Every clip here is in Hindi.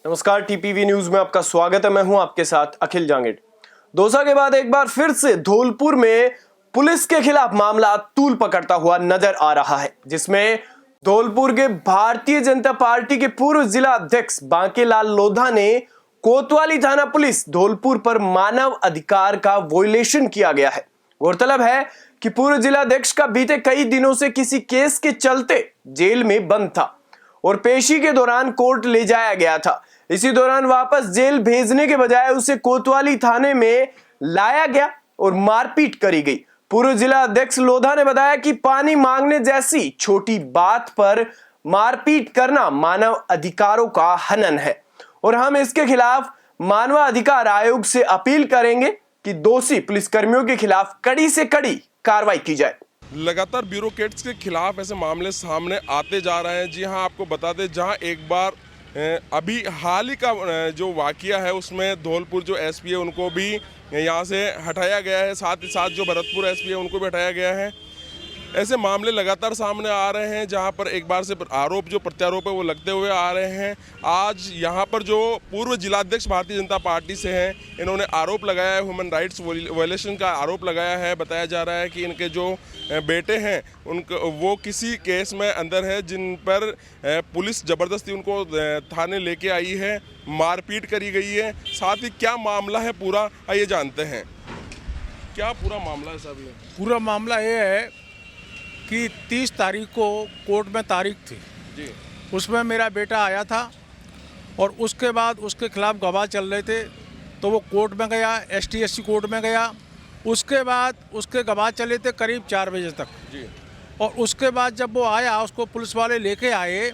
नमस्कार, टीपीवी न्यूज में आपका स्वागत है। मैं हूं आपके साथ अखिल जांगिड। दौसा के बाद एक बार फिर से धौलपुर में पुलिस के खिलाफ मामला तूल पकड़ता हुआ नजर आ रहा है, जिसमें धौलपुर के भारतीय जनता पार्टी के पूर्व जिला अध्यक्ष बांकेलाल लोधा ने कोतवाली थाना पुलिस धौलपुर पर मानव अधिकार का वोलेशन किया गया है। गौरतलब है कि पूर्व जिलाध्यक्ष का बीते कई दिनों से किसी केस के चलते जेल में बंद था और पेशी के दौरान कोर्ट ले जाया गया था। इसी दौरान वापस जेल भेजने के बजाय उसे कोतवाली थाने में लाया गया और मारपीट करी गई। पूर्व जिला अध्यक्ष लोधा ने बताया कि पानी मांगने जैसी छोटी बात पर मारपीट करना मानव अधिकारों का हनन है और हम इसके खिलाफ मानवाधिकार आयोग से अपील करेंगे कि दोषी पुलिसकर्मियों के खिलाफ कड़ी से कड़ी कार्रवाई की जाए। लगातार ब्यूरोक्रेट्स के खिलाफ ऐसे मामले सामने आते जा रहे हैं। जी हाँ, आपको बता दें, जहाँ एक बार अभी हाल ही का जो वाकया है उसमें धौलपुर जो एसपी है उनको भी यहाँ से हटाया गया है, साथ ही साथ जो भरतपुर एसपी है उनको भी हटाया गया है। ऐसे मामले लगातार सामने आ रहे हैं, जहां पर एक बार से आरोप जो प्रत्यारोप है वो लगते हुए आ रहे हैं। आज यहां पर जो पूर्व जिलाध्यक्ष भारतीय जनता पार्टी से हैं, इन्होंने आरोप लगाया है, ह्यूमन राइट्स वायलेशन का आरोप लगाया है। बताया जा रहा है कि इनके जो बेटे हैं उनको वो किसी केस में अंदर है, जिन पर पुलिस ज़बरदस्ती उनको थाने लेके आई है, मारपीट करी गई है। साथ ही क्या मामला है पूरा, आइए जानते हैं क्या पूरा मामला है। सब पूरा मामला ये है कि 30 तारीख को कोर्ट में तारीख थी जी। उसमें मेरा बेटा आया था और उसके बाद उसके खिलाफ गवाह चल रहे थे, तो वो कोर्ट में गया, ST/SC कोर्ट में गया। उसके बाद उसके गवाह चले थे करीब 4 बजे तक जी। और उसके बाद जब वो आया, उसको पुलिस वाले लेके आए,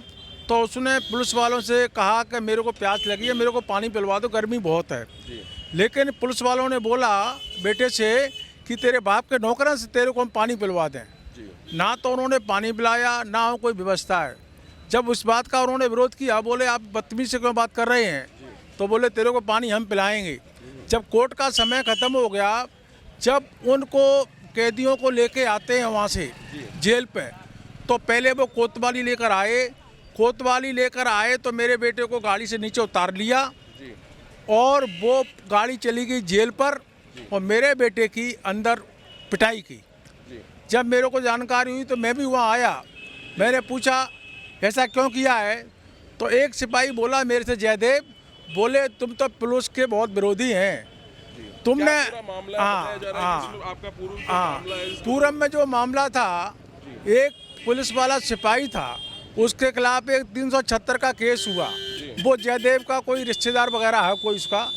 तो उसने पुलिस वालों से कहा कि मेरे को प्यास लगी है, मेरे को पानी पिलवा दो, गर्मी बहुत है जी। लेकिन पुलिस वालों ने बोला बेटे से कि तेरे बाप के नौकरों से तेरे को हम पानी पिलवा दें। ना तो उन्होंने पानी पिलाया, ना कोई व्यवस्था है। जब उस बात का उन्होंने विरोध किया, बोले आप बदतमीजी से क्यों बात कर रहे हैं, तो बोले तेरे को पानी हम पिलाएंगे। जब कोर्ट का समय ख़त्म हो गया, जब उनको कैदियों को लेके आते हैं वहाँ से जेल पे, तो पहले वो कोतवाली लेकर आए। कोतवाली लेकर आए तो मेरे बेटे को गाड़ी से नीचे उतार लिया और वो गाड़ी चली गई जेल पर और मेरे बेटे की अंदर पिटाई की। जब मेरे को जानकारी हुई तो मैं भी वहाँ आया। मैंने पूछा ऐसा क्यों किया है, तो एक सिपाही बोला मेरे से, जयदेव बोले तुम तो पुलिस के बहुत विरोधी हैं, तुमने पूरब में जो मामला था, एक पुलिस वाला सिपाही था, उसके खिलाफ एक 376 का केस हुआ। वो जयदेव का कोई रिश्तेदार वगैरह है, कोई उसका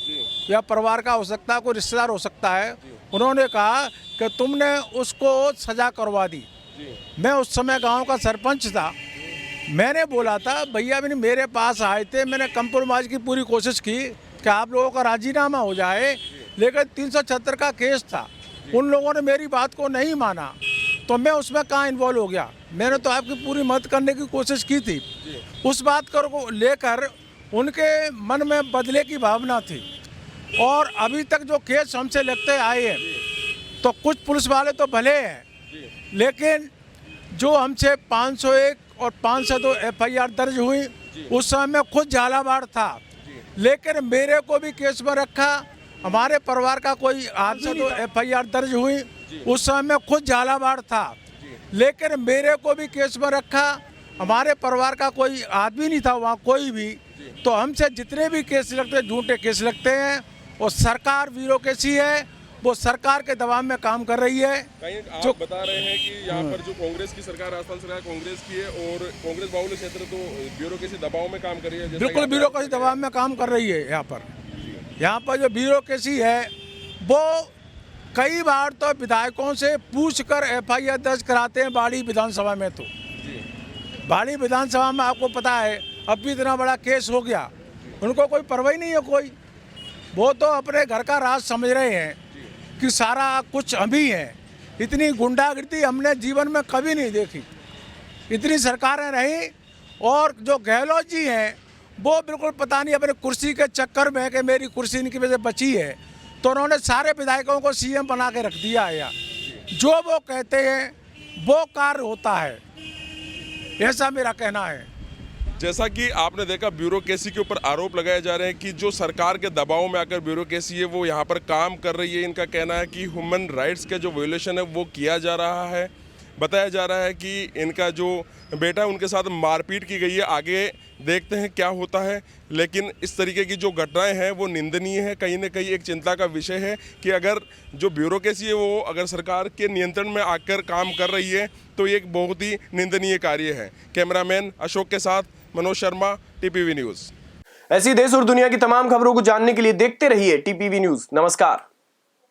या परिवार का हो सकता है, कोई रिश्तेदार हो सकता है। उन्होंने कहा कि तुमने उसको सजा करवा दी। मैं उस समय गांव का सरपंच था। मैंने बोला था भैया मेरे पास आए थे, मैंने कंप्रोमाइज़ की पूरी कोशिश की कि आप लोगों का राजीनामा हो जाए, लेकिन 376 का केस था। उन लोगों ने मेरी बात को नहीं माना, तो मैं उसमें कहाँ इन्वॉल्व हो गया। मैंने तो आपकी पूरी मदद करने की कोशिश की थी। उस बात को लेकर उनके मन में बदले की भावना थी। और अभी तक जो केस हमसे लगते आए हैं, तो कुछ पुलिस वाले तो भले हैं, लेकिन जो हमसे 501 और 502 FIR दर्ज हुई, उस समय मैं खुद झालावाड़ था, लेकिन मेरे को भी केस में रखा। हमारे परिवार का कोई 802 FIR दर्ज हुई, उस समय मैं खुद झालावाड़ था, लेकिन मेरे को भी केस में रखा। हमारे परिवार का कोई आदमी नहीं था वहाँ, कोई भी। तो हमसे जितने भी केस लगते हैं, झूठे केस लगते हैं, और सरकार ब्यूरोक्रेसी है, वो सरकार के दबाव में काम कर रही है। कहीं आप जो बता रहे हैं कि यहाँ पर जो कांग्रेस की सरकार, राजस्थान सरकार कांग्रेस की है और कांग्रेस बाहुल्य क्षेत्र, तो ब्यूरोक्रेसी दबाव में काम कर रही है। बिल्कुल ब्यूरोक्रेसी दबाव में काम कर रही है। यहाँ पर जो ब्यूरोक्रेसी है, वो कई बार तो विधायकों से पूछकर FIR दर्ज कराते हैं बाड़ी विधानसभा में। तो बाड़ी विधानसभा में आपको पता है अब भी इतना बड़ा केस हो गया, उनको कोई परवाही नहीं है कोई। वो तो अपने घर का राज समझ रहे हैं कि सारा कुछ हम ही हैं। इतनी गुंडागिर्दी हमने जीवन में कभी नहीं देखी, इतनी सरकारें रही। और जो गहलोत जी हैं, वो बिल्कुल पता नहीं अपने कुर्सी के चक्कर में कि मेरी कुर्सी इनकी वजह से बची है, तो उन्होंने सारे विधायकों को CM बना के रख दिया है। जो वो कहते हैं वो कार्य होता है, ऐसा मेरा कहना है। जैसा कि आपने देखा, ब्यूरोक्रेसी के ऊपर आरोप लगाए जा रहे हैं कि जो सरकार के दबाव में आकर ब्यूरोक्रेसी है वो यहाँ पर काम कर रही है। इनका कहना है कि ह्यूमन राइट्स का जो वायलेशन है वो किया जा रहा है। बताया जा रहा है कि इनका जो बेटा है उनके साथ मारपीट की गई है। आगे देखते हैं क्या होता है, लेकिन इस तरीके की जो घटनाएं हैं वो निंदनीय है। कहीं ना कहीं एक चिंता का विषय है कि अगर जो ब्यूरोक्रेसी है वो अगर सरकार के नियंत्रण में आकर काम कर रही है तो ये एक बहुत ही निंदनीय कार्य है। कैमरामैन अशोक के साथ मनोज शर्मा, टीपीवी न्यूज़। ऐसी देश और दुनिया की तमाम खबरों को जानने के लिए देखते रहिए टीपीवी न्यूज़। नमस्कार।